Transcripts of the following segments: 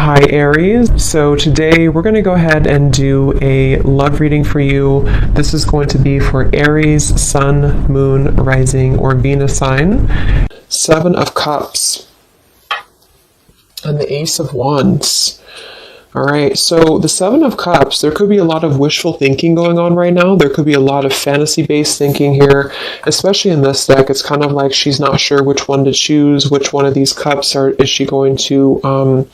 Hi Aries, so today we're going to go ahead and do a love reading for you. This is going to be for Aries, Sun, Moon, Rising, or Venus sign. Seven of Cups and the Ace of Wands. All right, so the Seven of Cups, there could be a lot of wishful thinking going on right now. There could be a lot of fantasy-based thinking here, especially in this deck. It's kind of like she's not sure which one to choose, which one of these cups is she going to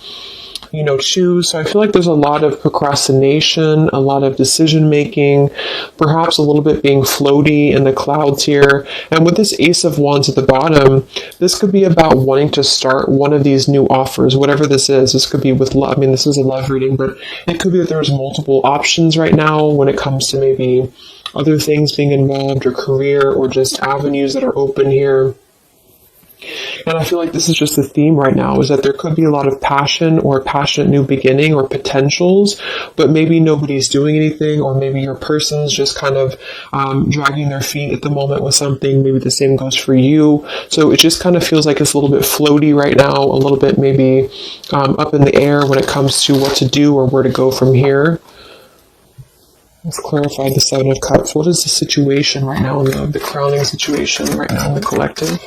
choose. So I feel like there's a lot of procrastination, a lot of decision making, perhaps a little bit being floaty in the clouds here. And with this Ace of Wands at the bottom, this could be about wanting to start one of these new offers, whatever this is. This could be with love. I mean, this is a love reading, but it could be that there's multiple options right now when it comes to maybe other things being involved, or career, or just avenues that are open here. And I feel like this is just the theme right now, is that there could be a lot of passion or a passionate new beginning or potentials, but maybe nobody's doing anything, or maybe your person's just kind of dragging their feet at the moment with something. Maybe the same goes for you. So it just kind of feels like it's a little bit floaty right now, a little bit maybe up in the air when it comes to what to do or where to go from here. Let's clarify the Seven of Cups. What is the situation right now, the crowning situation right now in the collective?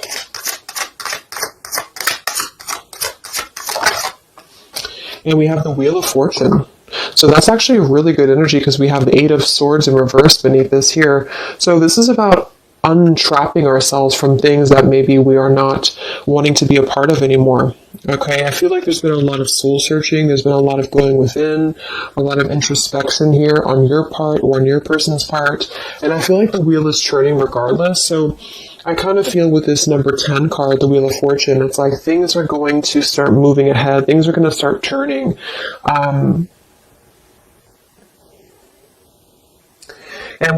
And we have the Wheel of Fortune. So that's actually a really good energy, because we have the Eight of Swords in reverse beneath this here. So this is about untrapping ourselves from things that maybe we are not wanting to be a part of anymore. Okay, I feel like there's been a lot of soul searching. There's been a lot of going within, a lot of introspection here on your part or on your person's part. And I feel like the wheel is turning regardless. So I kind of feel with this number 10 card, the Wheel of Fortune, it's like things are going to start moving ahead. Things are going to start turning. And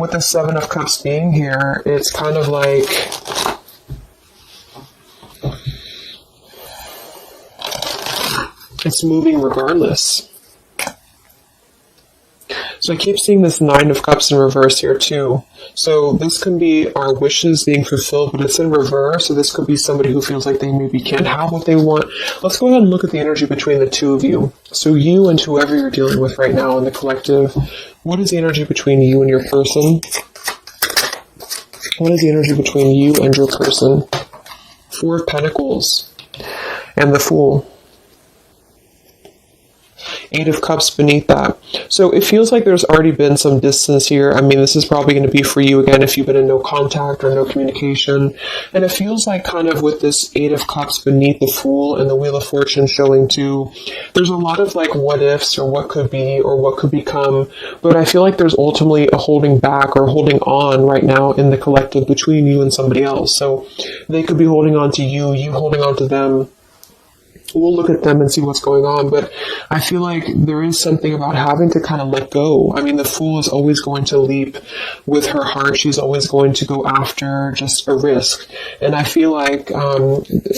with the Seven of Cups being here, it's kind of like it's moving regardless. So I keep seeing this Nine of Cups in reverse here too. So this can be our wishes being fulfilled, but it's in reverse. So this could be somebody who feels like they maybe can't have what they want. Let's go ahead and look at the energy between the two of you. So you and whoever you're dealing with right now in the collective, what is the energy between you and your person? What is the energy between you and your person? Four of Pentacles and the Fool. Eight of Cups beneath that. So it feels like there's already been some distance here. I mean, this is probably going to be for you again if you've been in no contact or no communication. And it feels like kind of with this Eight of Cups beneath the Fool and the Wheel of Fortune showing too, there's a lot of like what ifs or what could be or what could become. But I feel like there's ultimately a holding back or holding on right now in the collective between you and somebody else. So they could be holding on to you, you holding on to them. We'll look at them and see what's going on, but I feel like there is something about having to kind of let go. I mean, the Fool is always going to leap with her heart. She's always going to go after just a risk. And I feel like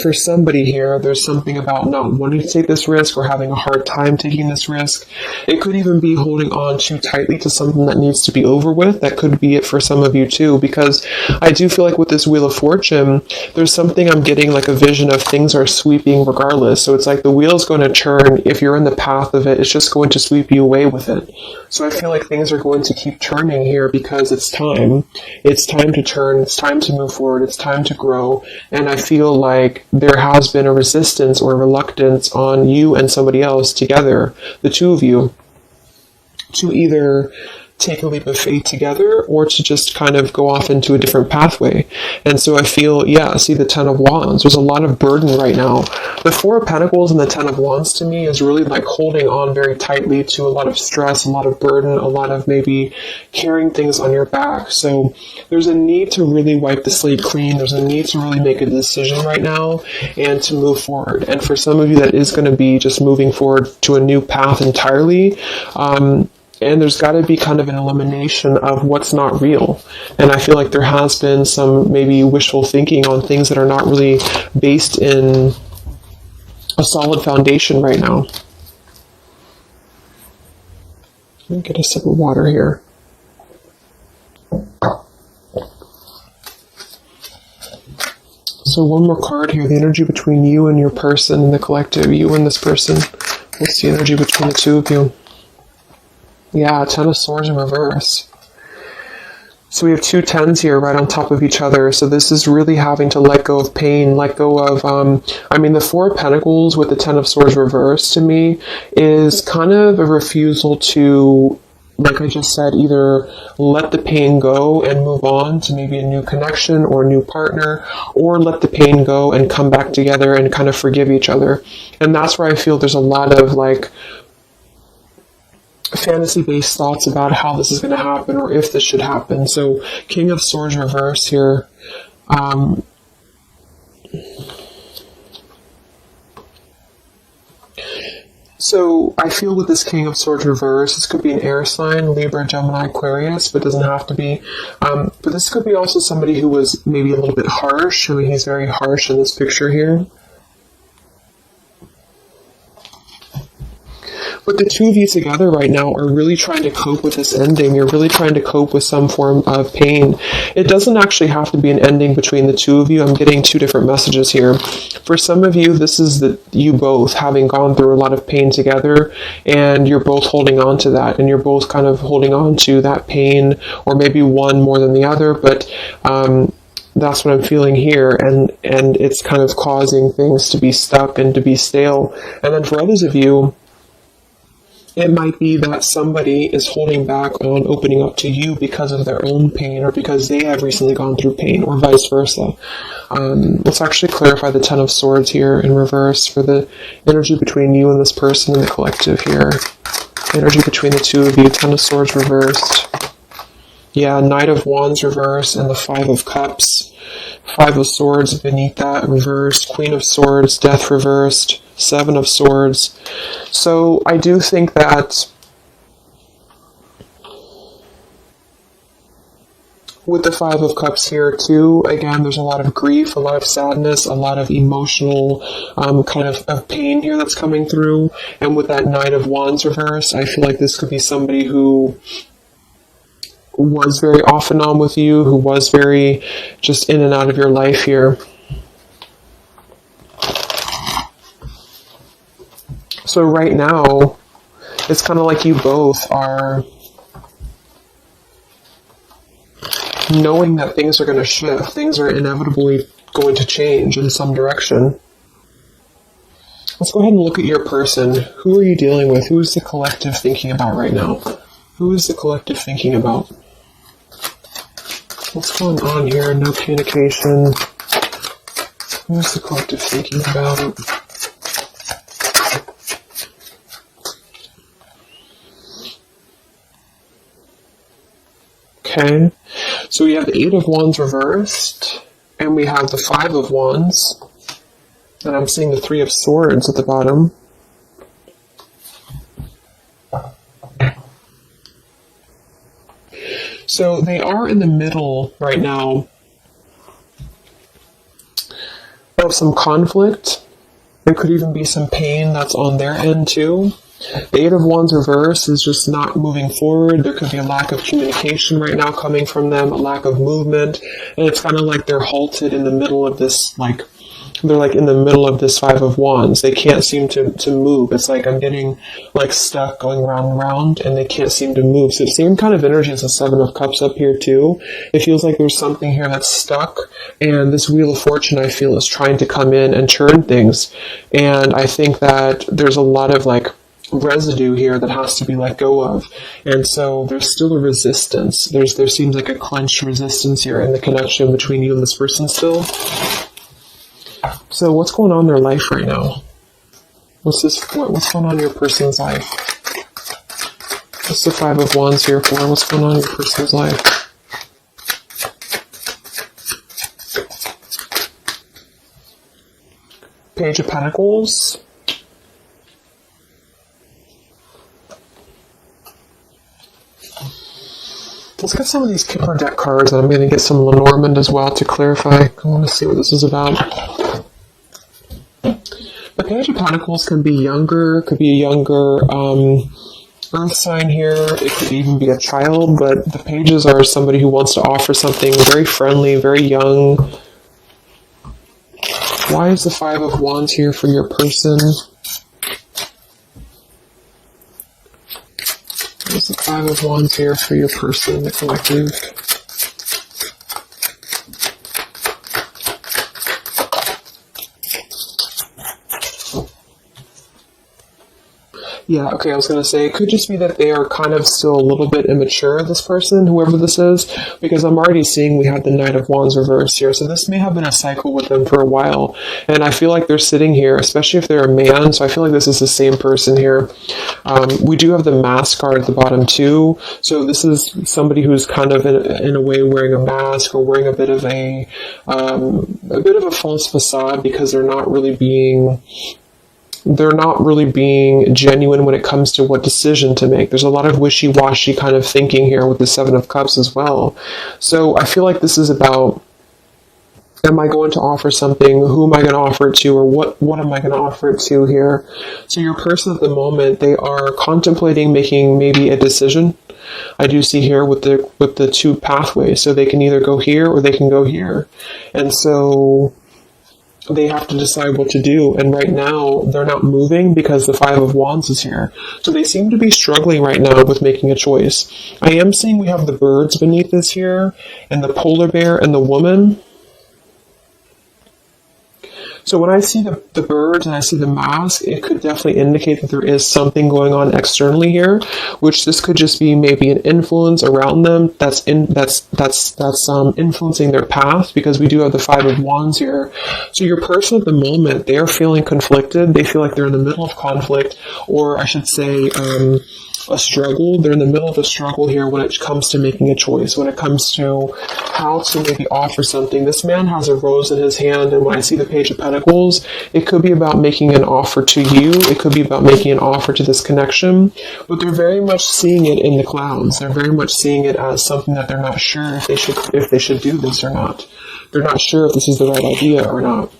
for somebody here, there's something about not wanting to take this risk or having a hard time taking this risk. It could even be holding on too tightly to something that needs to be over with. That could be it for some of you too, because I do feel like with this Wheel of Fortune, there's something I'm getting like a vision of things are sweeping regardless. So it's like the wheel's going to turn. If you're in the path of it, it's just going to sweep you away with it. So I feel like things are going to keep turning here because it's time. It's time to turn. It's time to move forward. It's time to grow. And I feel like there has been a resistance or a reluctance on you and somebody else together, the two of you, to either take a leap of faith together or to just kind of go off into a different pathway. And so I feel, see the Ten of Wands. There's a lot of burden right now. The Four of Pentacles and the Ten of Wands to me is really like holding on very tightly to a lot of stress, a lot of burden, a lot of maybe carrying things on your back. So there's a need to really wipe the slate clean. There's a need to really make a decision right now and to move forward. And for some of you, that is going to be just moving forward to a new path entirely. And there's got to be kind of an elimination of what's not real. And I feel like there has been some maybe wishful thinking on things that are not really based in a solid foundation right now. Let me get a sip of water here. So one more card here, the energy between you and your person and the collective, you and this person. What's the energy between the two of you? Yeah, Ten of Swords in reverse. So we have two tens here right on top of each other. So this is really having to let go of pain, let go of, the Four of Pentacles with the Ten of Swords reversed to me is kind of a refusal to, like I just said, either let the pain go and move on to maybe a new connection or a new partner, or let the pain go and come back together and kind of forgive each other. And that's where I feel there's a lot of like fantasy-based thoughts about how this is going to happen or if this should happen. So King of Swords reverse here. So I feel with this King of Swords reverse, this could be an air sign, Libra, Gemini, Aquarius, but doesn't have to be. But this could be also somebody who was maybe a little bit harsh. I mean, he's very harsh in this picture here. But the two of you together right now are really trying to cope with this ending. You're really trying to cope with some form of pain. It doesn't actually have to be an ending between the two of you. I'm getting two different messages here. For some of you, this is you both having gone through a lot of pain together, and you're both holding on to that, and you're both kind of holding on to that pain, or maybe one more than the other, but that's what I'm feeling here, and it's kind of causing things to be stuck and to be stale. And then for others of you, it might be that somebody is holding back on opening up to you because of their own pain or because they have recently gone through pain, or vice versa. Let's actually clarify the Ten of Swords here in reverse for the energy between you and this person in the collective here. Energy between the two of you, Ten of Swords reversed. Yeah, Knight of Wands reversed and the Five of Cups. Five of Swords beneath that reversed. Queen of Swords, Death reversed. Seven of Swords. So I do think that with the Five of Cups here too, again, there's a lot of grief, a lot of sadness, a lot of emotional kind of pain here that's coming through. And with that Knight of Wands reverse, I feel like this could be somebody who was very off and on with you, who was very just in and out of your life here. So right now, it's kind of like you both are knowing that things are going to shift. Things are inevitably going to change in some direction. Let's go ahead and look at your person. Who are you dealing with? Who is the collective thinking about right now? Who is the collective thinking about? What's going on here? No communication. Who is the collective thinking about? Okay, so we have the Eight of Wands reversed, and we have the Five of Wands, and I'm seeing the Three of Swords at the bottom. So they are in the middle right now of some conflict. There could even be some pain that's on their end too. The Eight of Wands reverse is just not moving forward. There could be a lack of communication right now coming from them, a lack of movement, and it's kind of like they're halted in the middle of this, they're in the middle of this Five of Wands. They can't seem to move. It's like I'm getting stuck going round and round, and they can't seem to move. So the same kind of energy as the Seven of Cups up here too. It feels like there's something here that's stuck, and this Wheel of Fortune, I feel, is trying to come in and turn things. And I think that there's a lot of residue here that has to be let go of, and so there's still a resistance. There seems like a clenched resistance here in the connection between you and this person still. So what's going on in their life right now? What's going on in your person's life? What's the Five of Wands here for? What's going on in your person's life? Page of Pentacles. Let's get some of these Kipper deck cards, and I'm going to get some Lenormand as well to clarify. I want to see what this is about. The Page of Pentacles can be younger, could be a younger earth sign here. It could even be a child, but the pages are somebody who wants to offer something very friendly, very young. Why is the Five of Wands here for your person? the Five of Wands here for your person, the collective? Yeah, okay, I was going to say, it could just be that they are kind of still a little bit immature, this person, whoever this is, because I'm already seeing we have the Knight of Wands reversed here, so this may have been a cycle with them for a while, and I feel like they're sitting here, especially if they're a man, so I feel like this is the same person here. We do have the mask card at the bottom too, so this is somebody who's kind of in a way wearing a mask or wearing a bit of a false facade because they're not really being genuine when it comes to what decision to make. There's a lot of wishy-washy kind of thinking here with the Seven of Cups as well. So I feel like this is about, am I going to offer something? Who am I going to offer it to? Or what am I going to offer it to here? So your person at the moment, they are contemplating making maybe a decision. I do see here with the two pathways. So they can either go here or they can go here. And so they have to decide what to do, and right now they're not moving because the Five of Wands is here. So they seem to be struggling right now with making a choice. I am seeing we have the birds beneath this here, and the polar bear and the woman. So when I see the birds and I see the mask, it could definitely indicate that there is something going on externally here, which this could just be maybe an influence around them that's influencing their path, because we do have the Five of Wands here. So your person at the moment, they are feeling conflicted. They feel like they're in the middle of conflict, or I should say, a struggle. They're in the middle of a struggle here when it comes to making a choice, when it comes to how to maybe offer something. This man has a rose in his hand, and when I see the Page of Pentacles, it could be about making an offer to you. It could be about making an offer to this connection, but they're very much seeing it in the clouds. They're very much seeing it as something that they're not sure if they should do this or not. They're not sure if this is the right idea or not.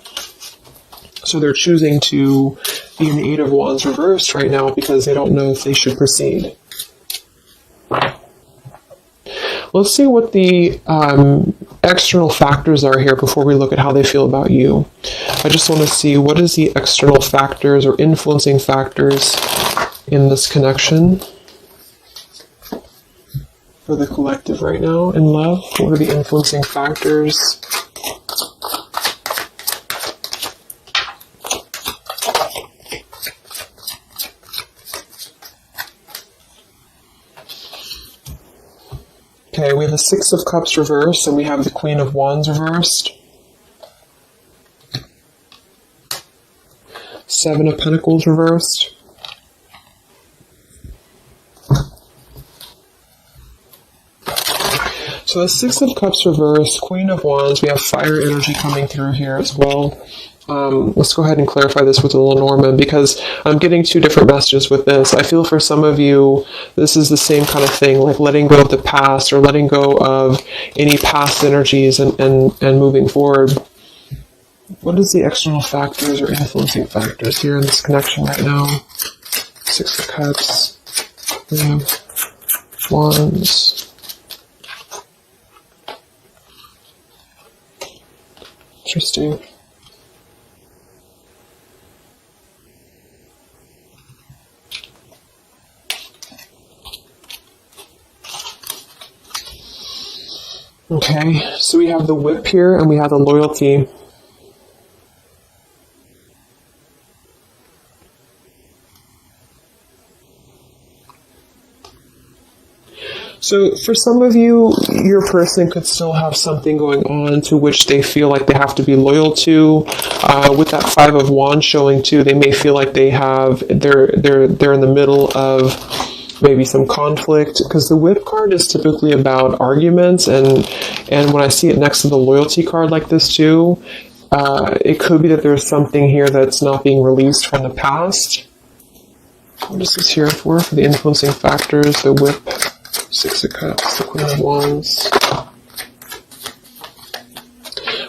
So they're choosing to be in the Eight of Wands reversed right now because they don't know if they should proceed. Let's see what the external factors are here before we look at how they feel about you. I just want to see what is the external factors or influencing factors in this connection for the collective right now in love. What are the influencing factors? Okay, we have the Six of Cups reversed, and we have the Queen of Wands reversed. Seven of Pentacles reversed. So the Six of Cups reversed, Queen of Wands, we have fire energy coming through here as well. Let's go ahead and clarify this with the Lenormand, because I'm getting two different messages with this. I feel for some of you, this is the same kind of thing, like letting go of the past or letting go of any past energies and moving forward. What is the external factors or influencing factors here in this connection right now? Six of Cups, we have Wands. Interesting. Okay, so we have the Whip here, and we have the Loyalty. So for some of you, your person could still have something going on to which they feel like they have to be loyal to. With that Five of Wands showing too, they may feel like they're in the middle of maybe some conflict, because the Whip card is typically about arguments, and when I see it next to the Loyalty card like this too, it could be that there's something here that's not being released from the past. What is this here for the influencing factors? The Whip, Six of Cups, the Queen of Wands.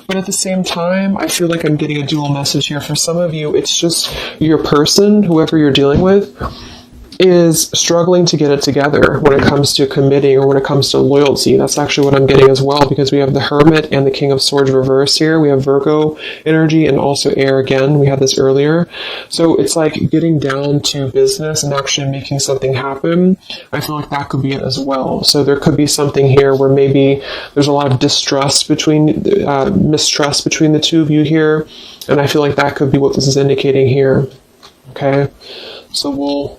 But at the same time, I feel like I'm getting a dual message here. For some of you, it's just your person, whoever you're dealing with. is struggling to get it together when it comes to committing or when it comes to loyalty. That's actually what I'm getting as well, because we have the Hermit and the King of Swords reverse here. We have Virgo energy and also air again. We had this earlier. So it's like getting down to business and actually making something happen. I feel like that could be it as well. So there could be something here where maybe there's a lot of mistrust between the two of you here. And I feel like that could be what this is indicating here. Okay. So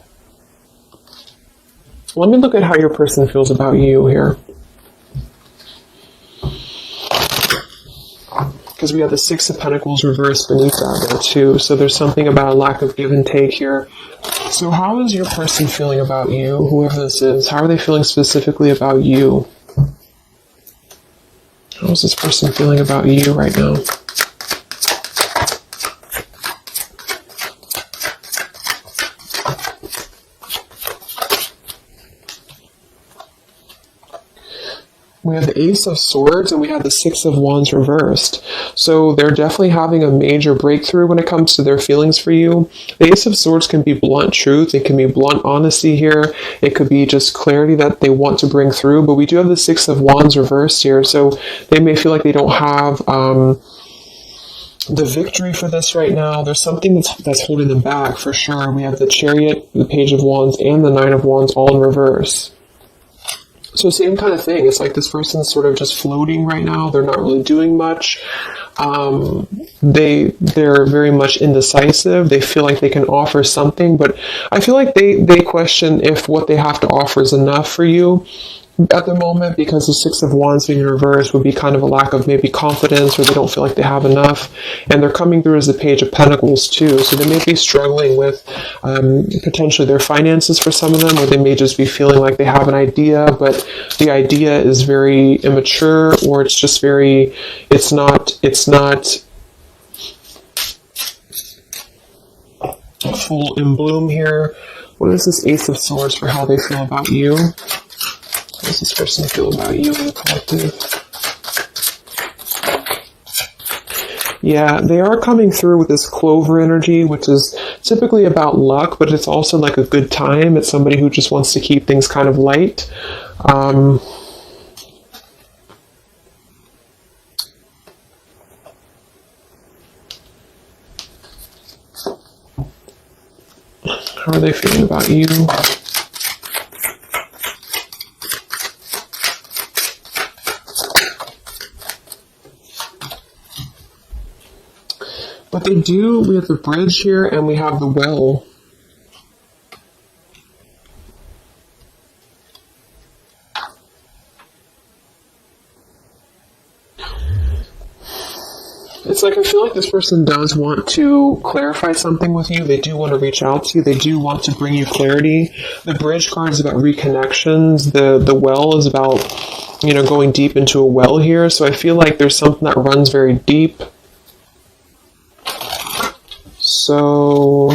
let me look at how your person feels about you here. Because we have the Six of Pentacles reversed beneath that there too. So there's something about a lack of give and take here. So how is your person feeling about you, whoever this is? How are they feeling specifically about you? How is this person feeling about you right now? We have the Ace of Swords and we have the Six of Wands reversed. So they're definitely having a major breakthrough when it comes to their feelings for you. The Ace of Swords can be blunt truth. It can be blunt honesty here. It could be just clarity that they want to bring through. But we do have the Six of Wands reversed here. So they may feel like they don't have the victory for this right now. There's something that's holding them back for sure. We have the Chariot, the Page of Wands, and the Nine of Wands all in reverse. So same kind of thing. It's like this person's sort of just floating right now. They're not really doing much. They're very much indecisive. They feel like they can offer something, but I feel like they question if what they have to offer is enough for you at the moment, because the Six of Wands being in reverse would be kind of a lack of maybe confidence, or they don't feel like they have enough. And they're coming through as the Page of Pentacles too. So they may be struggling with potentially their finances for some of them, or they may just be feeling like they have an idea, but the idea is very immature, or it's just very, it's not full in bloom here. What is this Ace of Swords for how they feel about you? How does this person feel about you in the collective? Yeah, they are coming through with this Clover energy, which is typically about luck, but it's also like a good time. It's somebody who just wants to keep things kind of light. How are they feeling about you? But they do, we have the Bridge here and we have the Well. It's like I feel like this person does want to clarify something with you. They do want to reach out to you. They do want to bring you clarity. The Bridge card is about reconnections. The Well is about, going deep into a well here. So I feel like there's something that runs very deep. So,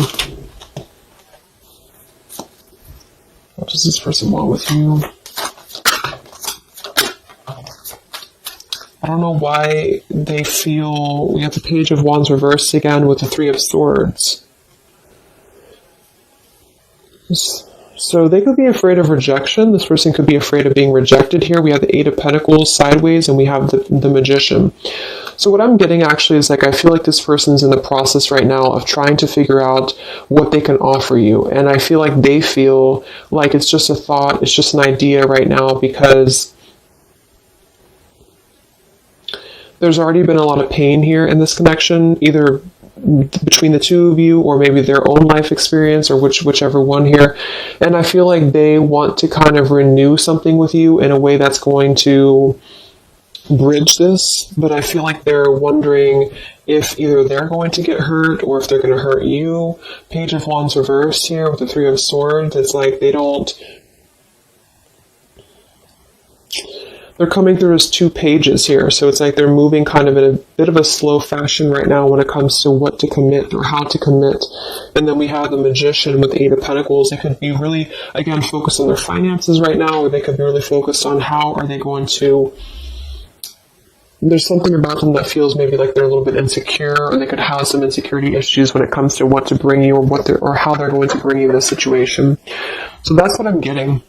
what does this person want with you? I don't know why they feel, we have the Page of Wands reversed again with the Three of Swords. So they could be afraid of rejection. This person could be afraid of being rejected here. We have the Eight of Pentacles sideways and we have the Magician. So what I'm getting actually is like, I feel like this person's in the process right now of trying to figure out what they can offer you. And I feel like they feel like it's just a thought, it's just an idea right now, because there's already been a lot of pain here in this connection, either between the two of you or maybe their own life experience, or whichever one here. And I feel like they want to kind of renew something with you in a way that's going to bridge this, but I feel like they're wondering if either they're going to get hurt or if they're going to hurt you. Page of Wands reversed here with the Three of Swords. It's like they're coming through as two pages here, so it's like they're moving kind of in a bit of a slow fashion right now when it comes to what to commit or how to commit. And then we have the Magician with the Eight of Pentacles. They could be really, again, focused on their finances right now, or they could be really focused on how are they going to there's something about them that feels maybe like they're a little bit insecure, or they could have some insecurity issues when it comes to what to bring you, or how they're going to bring you this situation. So that's what I'm getting.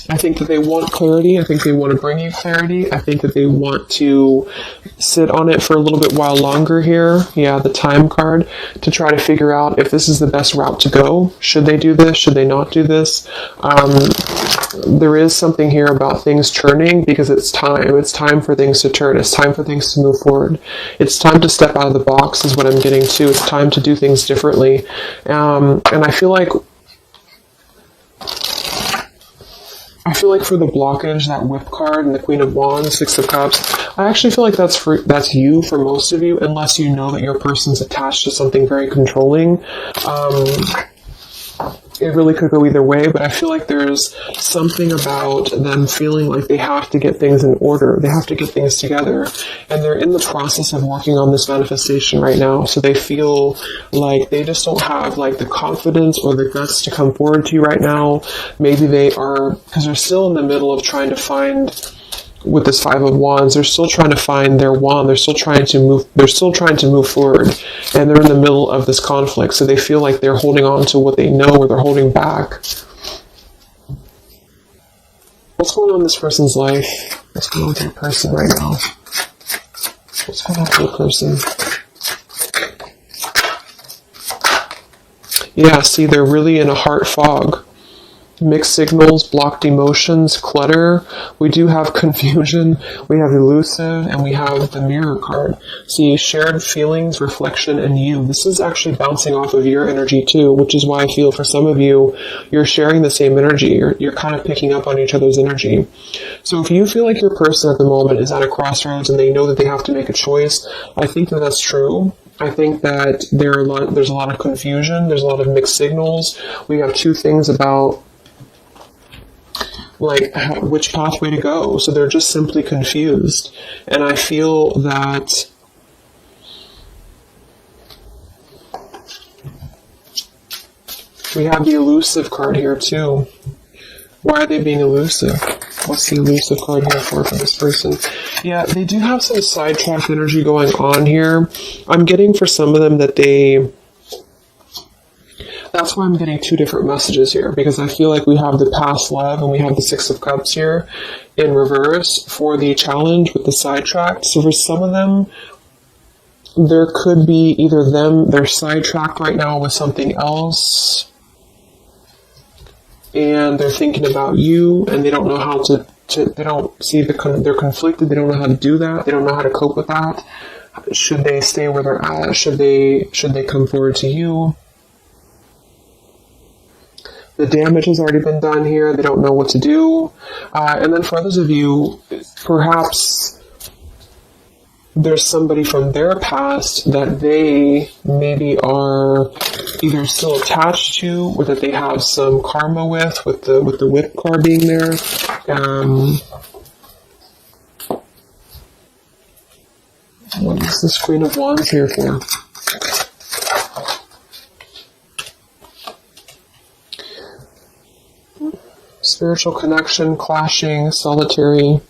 I think that they want clarity. I think they want to bring you clarity. I think that they want to sit on it for a little bit while longer here. Yeah, the time card, to try to figure out if this is the best route to go. Should they do this? Should they not do this? There is something here about things turning, because it's time. It's time for things to turn. It's time for things to move forward. It's time to step out of the box is what I'm getting to. It's time to do things differently. And I feel like for the blockage, that Whip card and the Queen of Wands, Six of Cups, I actually feel like that's you for most of you, unless you know that your person's attached to something very controlling. It really could go either way, but I feel like there's something about them feeling like they have to get things in order. They have to get things together. And they're in the process of working on this manifestation right now. So they feel like they just don't have like the confidence or the guts to come forward to you right now. Maybe they are, because they're still in the middle of trying to find, with this Five of Wands, they're still trying to find their wand. They're still trying to move forward, and they're in the middle of this conflict. So they feel like they're holding on to what they know, or they're holding back. What's going on in this person's life? What's going on with your person right now? What's going on with your person? Yeah, see, they're really in a heart fog. Mixed signals, blocked emotions, clutter. We do have confusion, we have elusive, and we have the Mirror card. See, shared feelings, reflection, and you. This is actually bouncing off of your energy too, which is why I feel for some of you, you're sharing the same energy. You're kind of picking up on each other's energy. So if you feel like your person at the moment is at a crossroads and they know that they have to make a choice, I think that that's true. I think that there's a lot of confusion, there's a lot of mixed signals. We have two things about like which pathway to go. So they're just simply confused. And I feel that we have the elusive card here too. Why are they being elusive? What's the elusive card here for this person? Yeah, they do have some sidetrack energy going on here. I'm getting for some of them that that's why I'm getting two different messages here, because I feel like we have the past love and we have the Six of Cups here in reverse for the challenge with the sidetracked. So for some of them, there could be either they're sidetracked right now with something else, and they're thinking about you, and they don't know how to they don't see they're conflicted. They don't know how to do that. They don't know how to cope with that. Should they stay where they're at? Should they come forward to you? The damage has already been done here. They don't know what to do. And then for others of you, perhaps there's somebody from their past that they maybe are either still attached to, or that they have some karma with the Whip card being there. What is this Queen of Wands here for? Spiritual connection, clashing, solitary.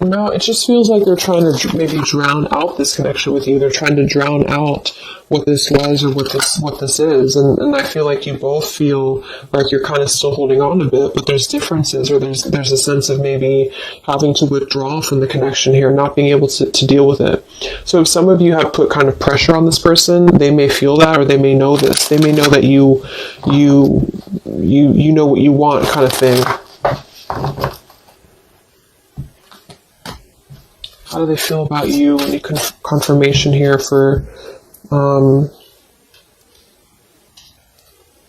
No, it just feels like they're trying to maybe drown out this connection with you. They're trying to drown out what this was or what this is. And I feel like you both feel like you're kind of still holding on a bit, but there's differences, or there's a sense of maybe having to withdraw from the connection here, not being able to deal with it. So if some of you have put kind of pressure on this person, they may feel that, or they may know this. They may know that you know what you want, kind of thing. How do they feel about you? Any confirmation here for the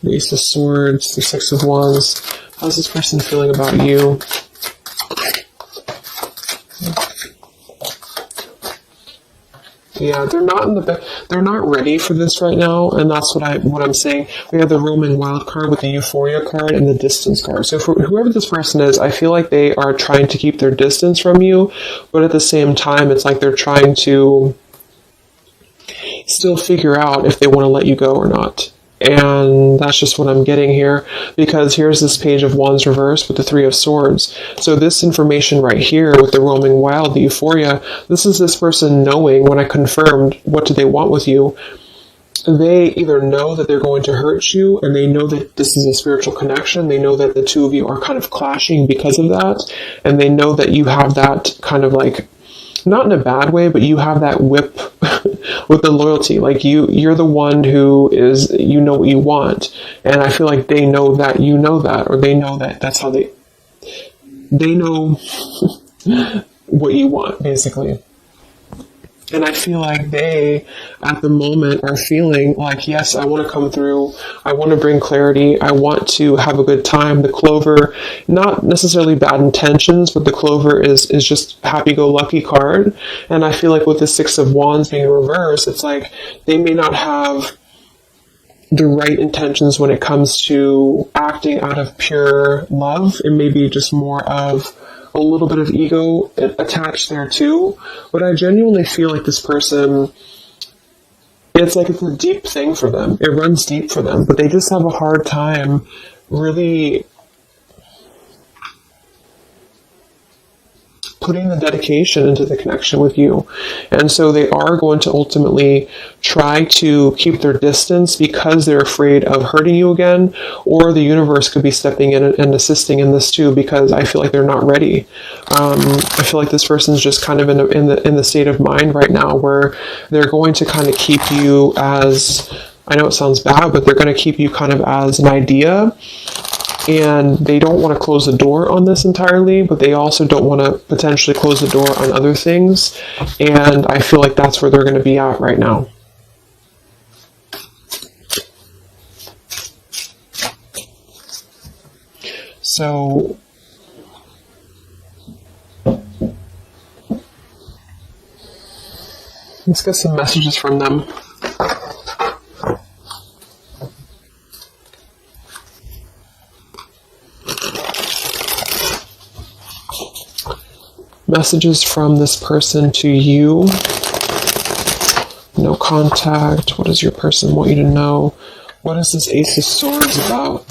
Ace of Swords, the Six of Wands? How's this person feeling about you? Yeah, they're not ready for this right now, and that's what I'm saying. We have the Roman Wild card with the Euphoria card and the Distance card. So for whoever this person is, I feel like they are trying to keep their distance from you, but at the same time, it's like they're trying to still figure out if they want to let you go or not. And that's just what I'm getting here, because here's this Page of Wands reversed with the Three of Swords. So this information right here with the roaming wild, the euphoria, this is this person knowing, when I confirmed what do they want with you, they either know that they're going to hurt you, and they know that this is a spiritual connection. They know that the two of you are kind of clashing because of that, and they know that you have that kind of like, not in a bad way, but you have that whip with the loyalty. Like you're the one who is, you know what you want, and I feel like they know that you know that, or they know that that's how they know what you want, basically. And I feel like they, at the moment, are feeling like, yes, I want to come through. I want to bring clarity. I want to have a good time. The Clover, not necessarily bad intentions, but the Clover is just happy-go-lucky card. And I feel like with the Six of Wands being reversed, it's like they may not have the right intentions when it comes to acting out of pure love. It may be just more of a little bit of ego attached there too, but I genuinely feel like this person, it's like it's a deep thing for them. It runs deep for them, but they just have a hard time really putting the dedication into the connection with you. And so they are going to ultimately try to keep their distance because they're afraid of hurting you again, or the universe could be stepping in and assisting in this too, because I feel like they're not ready. I feel like this person's just kind of in the state of mind right now where they're going to kind of keep you as, I know it sounds bad, but they're going to keep you kind of as an idea. And they don't want to close the door on this entirely, but they also don't want to potentially close the door on other things. And I feel like that's where they're going to be at right now. So let's get some messages from them. Messages from this person to you. No contact. What does your person want you to know? What is this Ace of Swords about?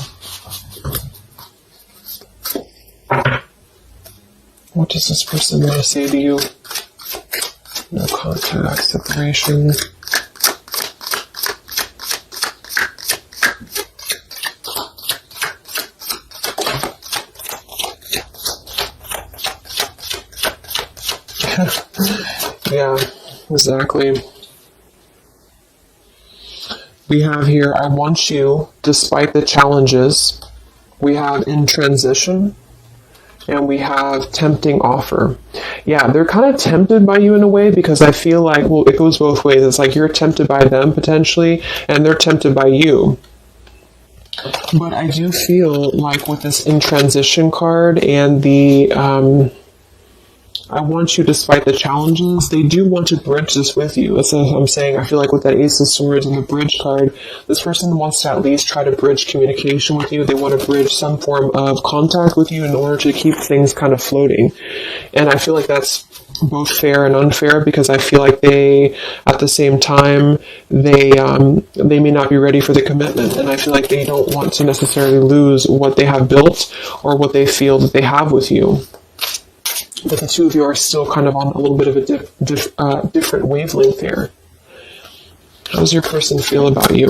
What does this person want to say to you? No contact, separation. Yeah, exactly. We have here, I want you, despite the challenges. We have in transition. And we have tempting offer. Yeah, they're kind of tempted by you in a way, because I feel like, well, it goes both ways. It's like you're tempted by them potentially, and they're tempted by you. But I do feel like with this in transition card and the I want you despite the challenges, they do want to bridge this with you. That's what I'm saying. I feel like with that Ace of Swords and the bridge card, this person wants to at least try to bridge communication with you. They want to bridge some form of contact with you in order to keep things kind of floating. And I feel like that's both fair and unfair, because I feel like they, at the same time, they may not be ready for the commitment. And I feel like they don't want to necessarily lose what they have built or what they feel that they have with you. But the two of you are still kind of on a little bit of a different wavelength here. How does your person feel about you?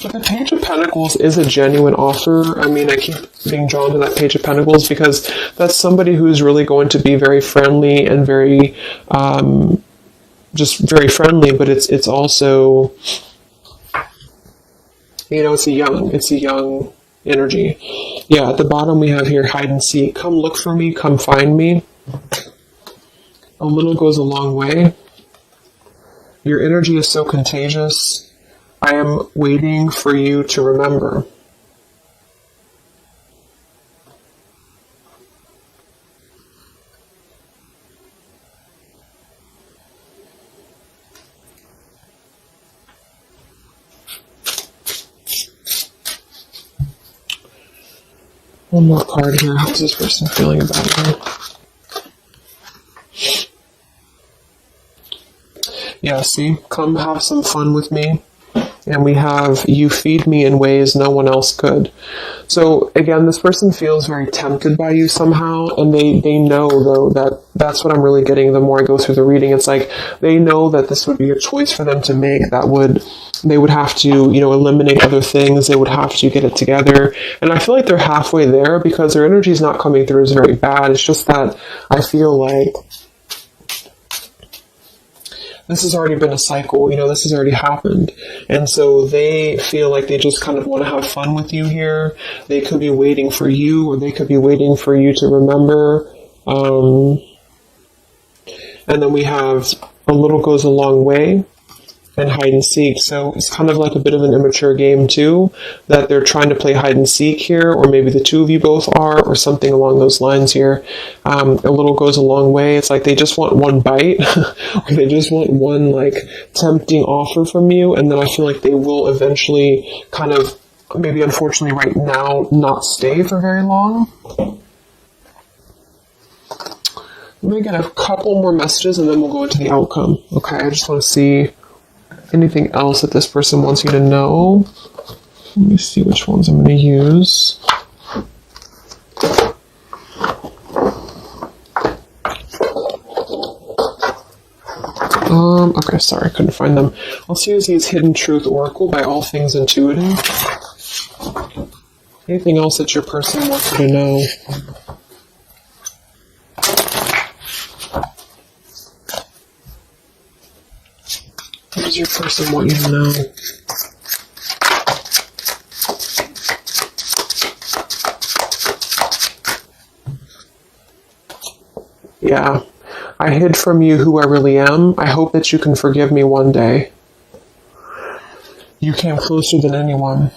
But the Page of Pentacles is a genuine offer. I mean, I keep being drawn to that Page of Pentacles because that's somebody who's really going to be very friendly and very, just very friendly, but it's also, you know, it's a young energy. Yeah, at the bottom we have here, hide and seek. Come look for me, come find me. A little goes a long way. Your energy is so contagious. I am waiting for you to remember. One more card here. How's this person feeling about you? Yeah, see? Come have some fun with me. And we have, you feed me in ways no one else could. So again, this person feels very tempted by you somehow, and they know, though, that that's what I'm really getting the more I go through the reading. It's like they know that this would be a choice for them to make they would have to, eliminate other things. They would have to get it together. And I feel like they're halfway there because their energy is not coming through as very bad. It's just that I feel like this has already been a cycle, this has already happened. And so they feel like they just kind of want to have fun with you here. They could be waiting for you, or they could be waiting for you to remember. And then we have a little goes a long way and hide and seek. So it's kind of like a bit of an immature game too, that they're trying to play hide and seek here, or maybe the two of you both are, or something along those lines here. A little goes a long way. It's like they just want one bite, or they just want one like tempting offer from you, and then I feel like they will eventually kind of, maybe unfortunately right now, not stay for very long. Let me get a couple more messages and then we'll go into the outcome. Okay, I just want to see anything else that this person wants you to know. Let me see which ones I'm going to use. Okay, sorry, I couldn't find them. Let's use these Hidden Truth Oracle by All Things Intuitive. Anything else that your person wants you to know? What does your person want you to know? Yeah. I hid from you who I really am. I hope that you can forgive me one day. You came closer than anyone.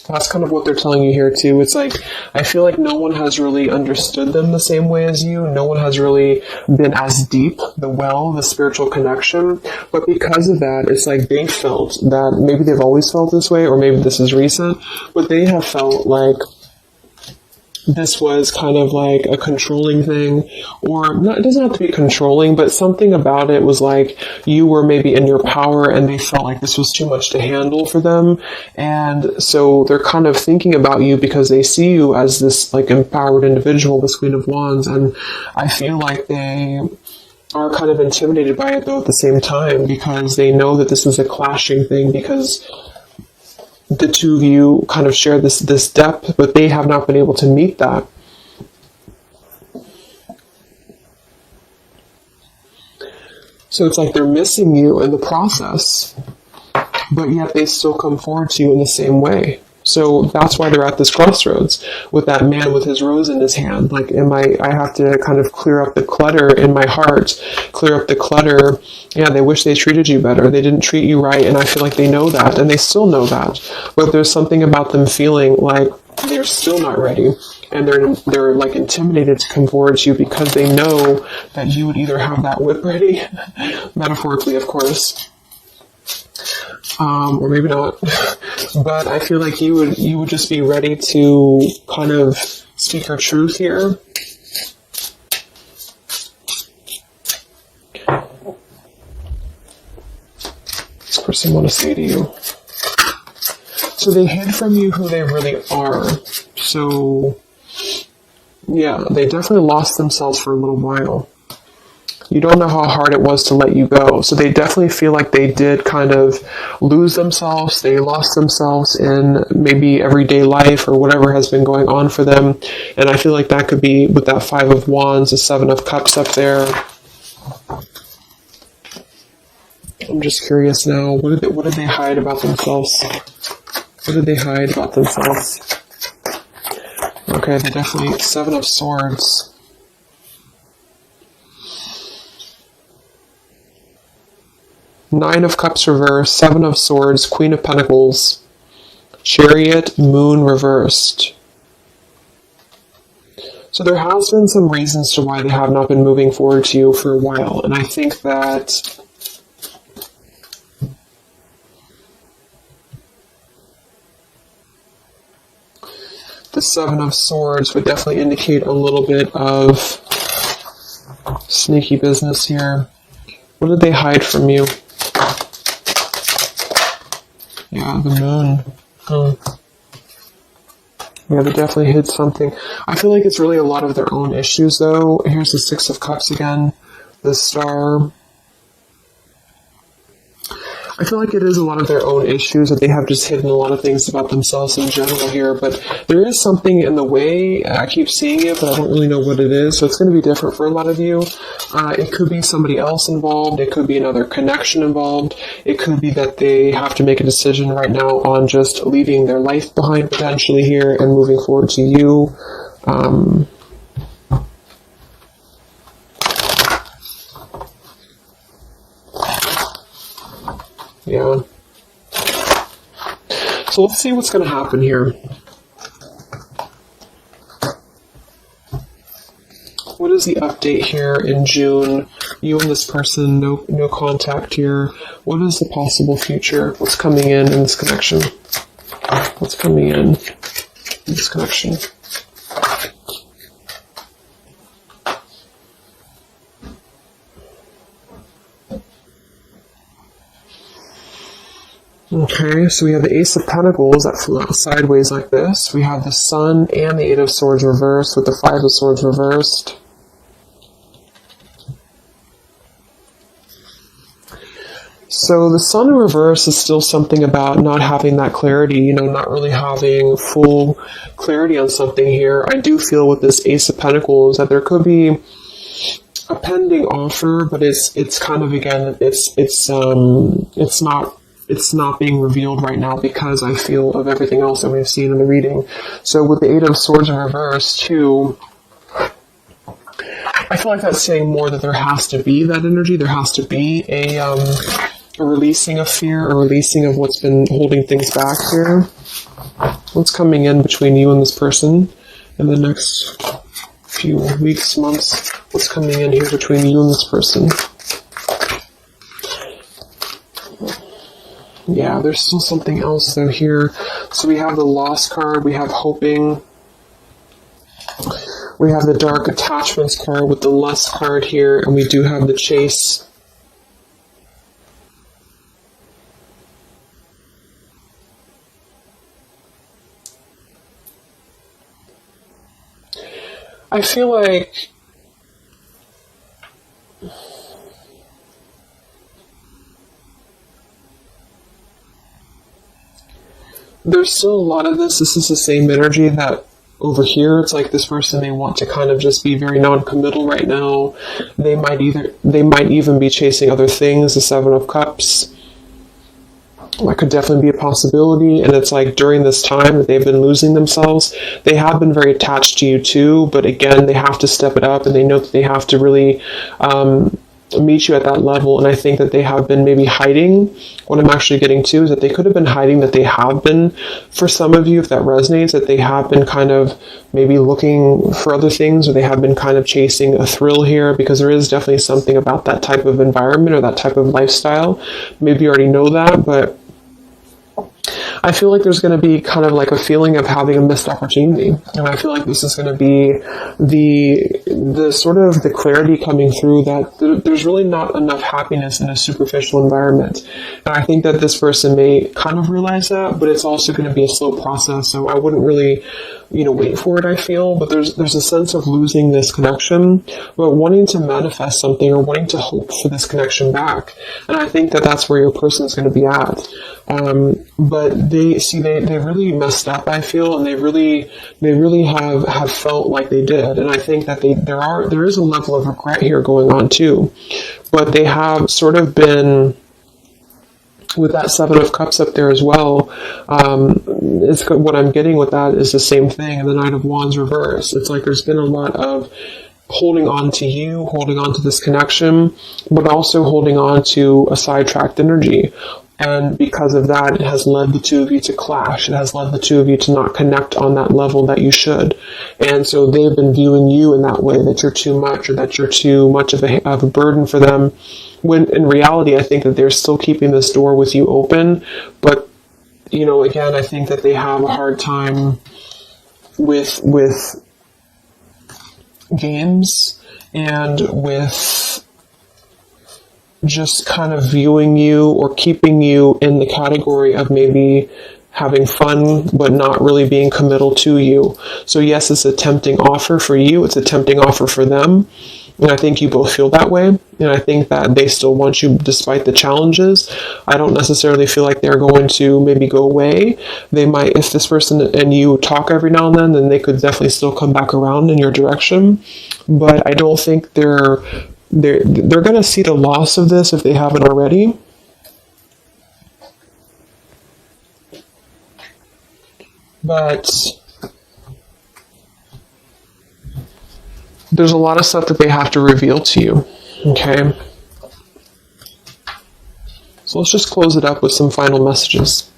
That's kind of what they're telling you here too. It's like, I feel like no one has really understood them the same way as you. No one has really been as deep, the spiritual connection. But because of that, it's like they felt that maybe they've always felt this way, or maybe this is recent, but they have felt like this was kind of like a controlling thing, or not, it doesn't have to be controlling, but something about it was like you were maybe in your power and they felt like this was too much to handle for them. And so they're kind of thinking about you because they see you as this like empowered individual, this Queen of Wands. And I feel like they are kind of intimidated by it though at the same time, because they know that this is a clashing thing, because the two of you kind of share this depth, but they have not been able to meet that. So it's like they're missing you in the process, but yet they still come forward to you in the same way. So that's why they're at this crossroads with that man with his rose in his hand. Like, I have to kind of clear up the clutter in my heart, clear up the clutter. Yeah, they wish they treated you better. They didn't treat you right, and I feel like they know that, and they still know that. But there's something about them feeling like they're still not ready, and they're like intimidated to come forward to you because they know that you would either have that whip ready, metaphorically, of course, or maybe not. But I feel like you would just be ready to kind of speak your truth here. This person want to say to you. So they hid from you who they really are. So yeah, they definitely lost themselves for a little while. You don't know how hard it was to let you go. So they definitely feel like they did kind of lose themselves. They lost themselves in maybe everyday life or whatever has been going on for them. And I feel like that could be with that 5 of Wands, the 7 of Cups up there. I'm just curious now. What did they hide about themselves? What did they hide about themselves? Okay, they definitely 7 of Swords. Nine of Cups reversed, 7 of Swords, Queen of Pentacles, Chariot, Moon reversed. So there has been some reasons to why they have not been moving forward to you for a while. And I think that the 7 of Swords would definitely indicate a little bit of sneaky business here. What did they hide from you? Yeah, the moon. Yeah, they definitely hid something. I feel like it's really a lot of their own issues, though. Here's the Six of Cups again. The Star. I feel like it is a lot of their own issues that they have just hidden a lot of things about themselves in general here, but there is something in the way. I keep seeing it, but I don't really know what it is, so it's going to be different for a lot of you. It could be somebody else involved. It could be another connection involved. It could be that they have to make a decision right now on just leaving their life behind potentially here and moving forward to you. Yeah. So let's see what's going to happen here. What is the update here in June? You and this person, no contact here. What is the possible future? What's coming in this connection? What's coming in this connection? Okay, so we have the Ace of Pentacles that flew out sideways like this. We have the Sun and the Eight of Swords reversed with the Five of Swords reversed. So the Sun in reverse is still something about not having that clarity, not really having full clarity on something here. I do feel with this Ace of Pentacles that there could be a pending offer, but it's kind of, again, it's not being revealed right now because I feel of everything else that we've seen in the reading. So with the Eight of Swords in reverse too, I feel like that's saying more that there has to be that energy. There has to be a releasing of fear, a releasing of what's been holding things back here. What's coming in between you and this person in the next few weeks, months? What's coming in here between you and this person? Yeah, there's still something else though here. So we have the Lost card, we have Hoping, we have the Dark Attachments card with the Lust card here, and we do have the Chase. I feel like there's still a lot of this. This is the same energy that over here, it's like this person may want to kind of just be very non-committal right now. They might even be chasing other things. The Seven of Cups. That could definitely be a possibility. And it's like during this time that they've been losing themselves, they have been very attached to you too. But again, they have to step it up, and they know that they have to really meet you at that level. And I think that they have been maybe hiding. What I'm actually getting to is that they could have been hiding, that they have been, for some of you, if that resonates, that they have been kind of maybe looking for other things, or they have been kind of chasing a thrill here, because there is definitely something about that type of environment or that type of lifestyle. Maybe you already know that, but I feel like there's going to be kind of like a feeling of having a missed opportunity. And I feel like this is going to be the sort of the clarity coming through that there's really not enough happiness in a superficial environment. And I think that this person may kind of realize that, but it's also going to be a slow process. So I wouldn't really, wait for it, I feel. But there's a sense of losing this connection, but wanting to manifest something or wanting to hope for this connection back. And I think that that's where your person is going to be at. But they really messed up, I feel, and they really have felt like they did. And I think that there is a level of regret here going on too. But they have sort of been, with that Seven of Cups up there as well, what I'm getting with that is the same thing. And the Knight of Wands reverse. It's like there's been a lot of holding on to you, holding on to this connection, but also holding on to a sidetracked energy. And because of that, it has led the two of you to clash. It has led the two of you to not connect on that level that you should. And so they've been viewing you in that way, that you're too much, or that you're too much of a burden for them. When in reality, I think that they're still keeping this door with you open. But, again, I think that they have a hard time with games and with just kind of viewing you or keeping you in the category of maybe having fun, but not really being committal to you. So yes, it's a tempting offer for you. It's a tempting offer for them. And I think you both feel that way. And I think that they still want you despite the challenges. I don't necessarily feel like they're going to maybe go away. They might, if this person and you talk every now and then they could definitely still come back around in your direction. But I don't think they're going to see the loss of this if they haven't already. But there's a lot of stuff that they have to reveal to you, okay? So let's just close it up with some final messages.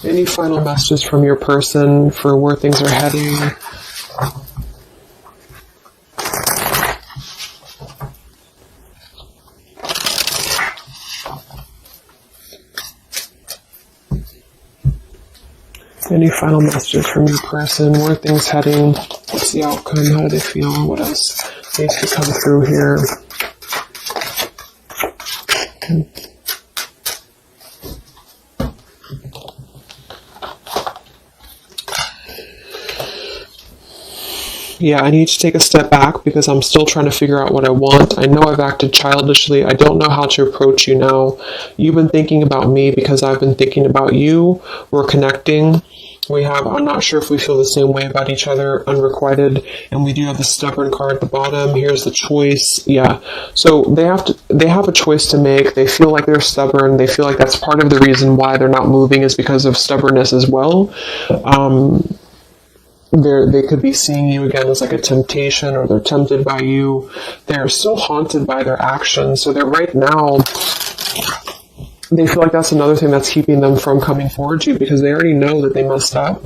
Any final messages from your person for where things are heading? Any final messages from your person? Where are things heading? What's the outcome? How do they feel? What else needs to come through here? Yeah, I need to take a step back because I'm still trying to figure out what I want. I know I've acted childishly. I don't know how to approach you now. You've been thinking about me because I've been thinking about you. We're connecting. I'm not sure if we feel the same way about each other, unrequited, and we do have the stubborn card at the bottom. Here's the choice. Yeah. So they have a choice to make. They feel like they're stubborn. They feel like that's part of the reason why they're not moving is because of stubbornness as well. They could be seeing you again as like a temptation, or they're tempted by you. They're still haunted by their actions. So they're right now, they feel like that's another thing that's keeping them from coming forward to you because they already know that they messed up.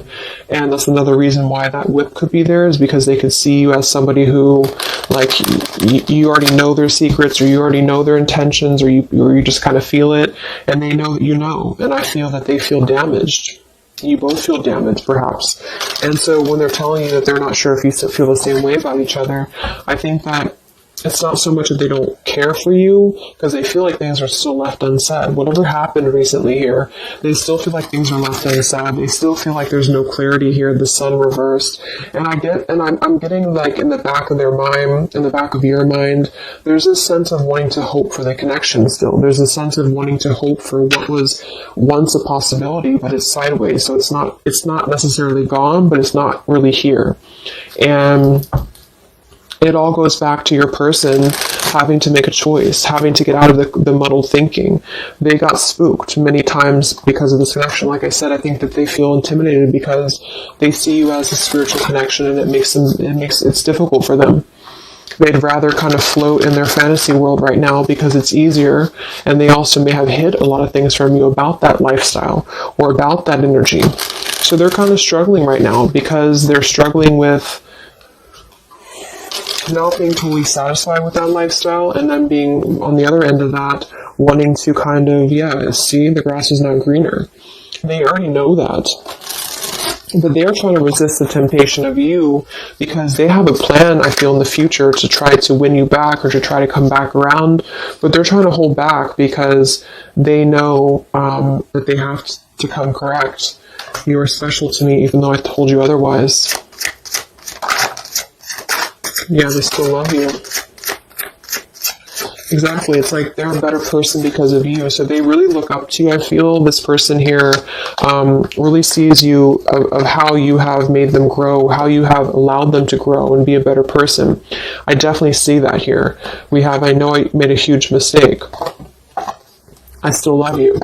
And that's another reason why that whip could be there is because they could see you as somebody who, like, you already know their secrets, or you already know their intentions, or you just kind of feel it, and they know that you know. And I feel that they feel damaged. You both feel damaged, perhaps. And so when they're telling you that they're not sure if you feel the same way about each other, I think that it's not so much that they don't care for you, because they feel like things are still left unsaid. Whatever happened recently here, they still feel like things are left unsaid. They still feel like there's no clarity here, the sun reversed. And I'm getting, like, in the back of their mind, in the back of your mind, there's this sense of wanting to hope for the connection still. There's a sense of wanting to hope for what was once a possibility, but it's sideways. So it's not necessarily gone, but it's not really here. And it all goes back to your person having to make a choice, having to get out of the muddled thinking. They got spooked many times because of this connection. Like I said, I think that they feel intimidated because they see you as a spiritual connection, and it's difficult for them. They'd rather kind of float in their fantasy world right now because it's easier, and they also may have hid a lot of things from you about that lifestyle or about that energy. So they're kind of struggling right now because they're struggling with not being totally satisfied with that lifestyle, and then being on the other end of that, wanting to kind of, see the grass is not greener. They already know that. But they're trying to resist the temptation of you because they have a plan, I feel, in the future to try to win you back or to try to come back around. But they're trying to hold back because they know that they have to come correct. You are special to me even though I told you otherwise. Yeah, they still love you. Exactly. It's like they're a better person because of you. So they really look up to you. I feel this person here really sees you of how you have made them grow, how you have allowed them to grow and be a better person. I definitely see that here. I know I made a huge mistake. I still love you.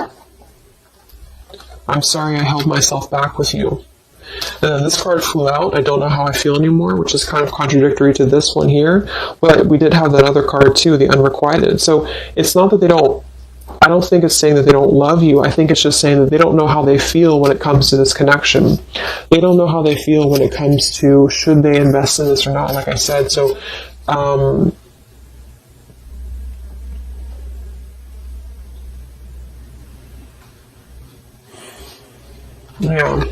I'm sorry I held myself back with you. And then this card flew out. I don't know how I feel anymore, which is kind of contradictory to this one here. But we did have that other card too, the unrequited. So it's not that I don't think it's saying that they don't love you. I think it's just saying that they don't know how they feel when it comes to this connection. They don't know how they feel when it comes to should they invest in this or not, like I said. So, yeah.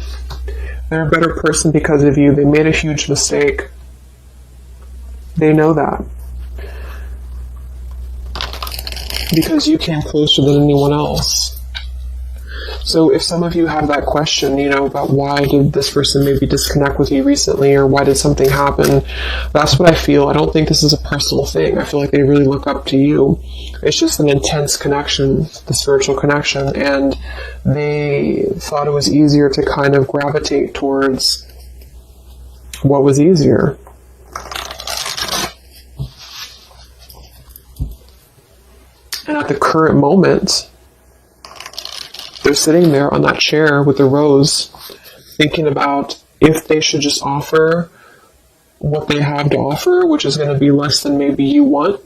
They're a better person because of you. They made a huge mistake. They know that. Because you came closer than anyone else. So if some of you have that question, about why did this person maybe disconnect with you recently, or why did something happen, that's what I feel. I don't think this is a personal thing. I feel like they really look up to you. It's just an intense connection, the spiritual connection, and they thought it was easier to kind of gravitate towards what was easier. And at the current moment, they're sitting there on that chair with the rose, thinking about if they should just offer what they have to offer, which is going to be less than maybe you want,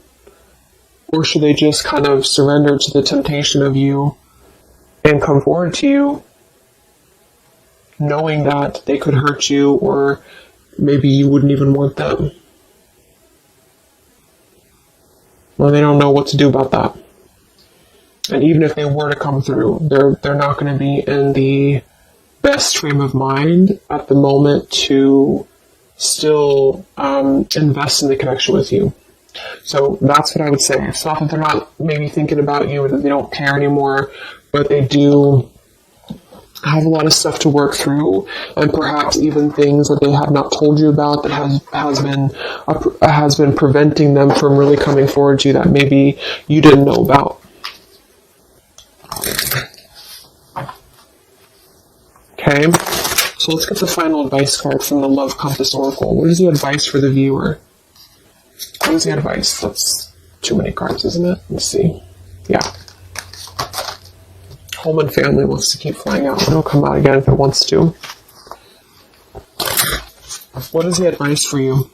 or should they just kind of surrender to the temptation of you and come forward to you, knowing that they could hurt you, or maybe you wouldn't even want them. Well, they don't know what to do about that. And even if they were to come through, they're not going to be in the best frame of mind at the moment to still invest in the connection with you. So that's what I would say. It's not that they're not maybe thinking about you, or that they don't care anymore, but they do have a lot of stuff to work through, and perhaps even things that they have not told you about that has been preventing them from really coming forward to you that maybe you didn't know about. Okay, so let's get the final advice card from the Love Compass Oracle. What is the advice for the viewer? What is the advice? That's too many cards, isn't it? Let's see. Yeah. Home and family wants to keep flying out. It'll come out again if it wants to. What is the advice for you?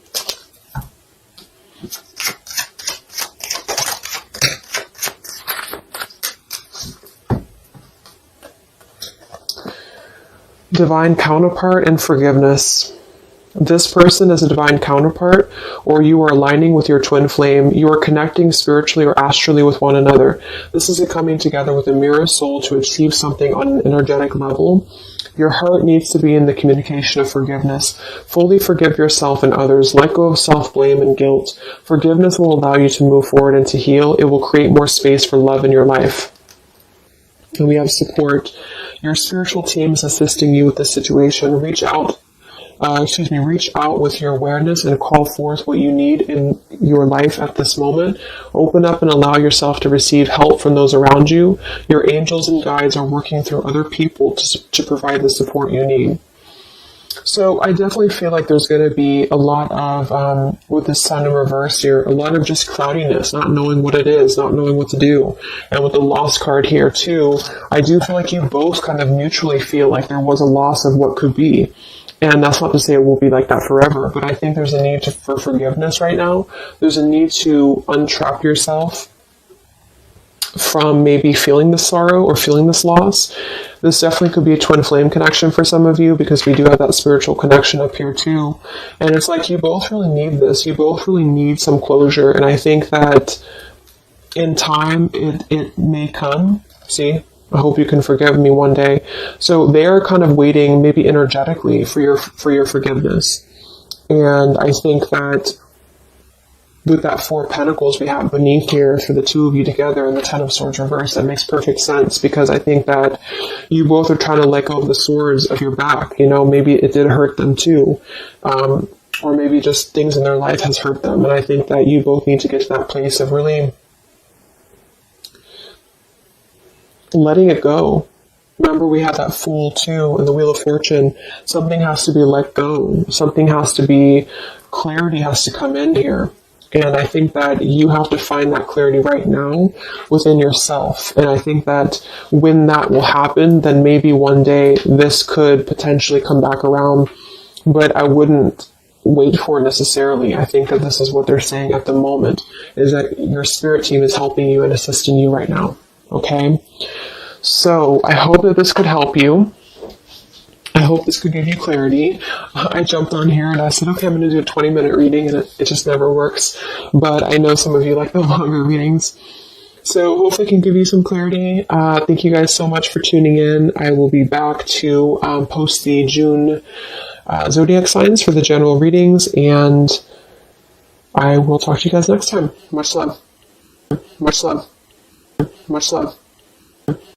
Divine counterpart and forgiveness. This person is a divine counterpart, or you are aligning with your twin flame. You are connecting spiritually or astrally with one another. This is a coming together with a mirror soul to achieve something on an energetic level. Your heart needs to be in the communication of forgiveness. Fully forgive yourself and others. Let go of self-blame and guilt. Forgiveness will allow you to move forward and to heal. It will create more space for love in your life. And we have support. Your spiritual team is assisting you with this situation. Reach out with your awareness and call forth what you need in your life at this moment. Open up and allow yourself to receive help from those around you. Your angels and guides are working through other people to provide the support you need. So I definitely feel like there's going to be a lot of, with the sun in reverse here, a lot of just cloudiness, not knowing what it is, not knowing what to do. And with the loss card here too, I do feel like you both kind of mutually feel like there was a loss of what could be. And that's not to say it will be like that forever, but I think there's a need for forgiveness right now. There's a need to untrap yourself from maybe feeling this sorrow or feeling this loss. This definitely could be a twin flame connection for some of you, because we do have that spiritual connection up here too. And it's like you both really need this. You both really need some closure. And I think that in time, it may come. See? I hope you can forgive me one day. So they're kind of waiting, maybe energetically, for your forgiveness. And I think that with that Four of Pentacles we have beneath here for the two of you together and the Ten of Swords reversed, that makes perfect sense, because I think that you both are trying to let go of the swords of your back. Maybe it did hurt them too. Or maybe just things in their life has hurt them. And I think that you both need to get to that place of really letting it go. Remember, we have that Fool too in the Wheel of Fortune. Something has to be let go. Something has to be, clarity has to come in here. And I think that you have to find that clarity right now within yourself. And I think that when that will happen, then maybe one day this could potentially come back around. But I wouldn't wait for it necessarily. I think that this is what they're saying at the moment, is that your spirit team is helping you and assisting you right now. Okay? So I hope that this could help you. I hope this could give you clarity. I jumped on here and I said, okay, I'm going to do a 20-minute reading, and it just never works. But I know some of you like the longer readings. So hopefully I can give you some clarity. Thank you guys so much for tuning in. I will be back to post the June zodiac signs for the general readings, and I will talk to you guys next time. Much love. Much love. Much love.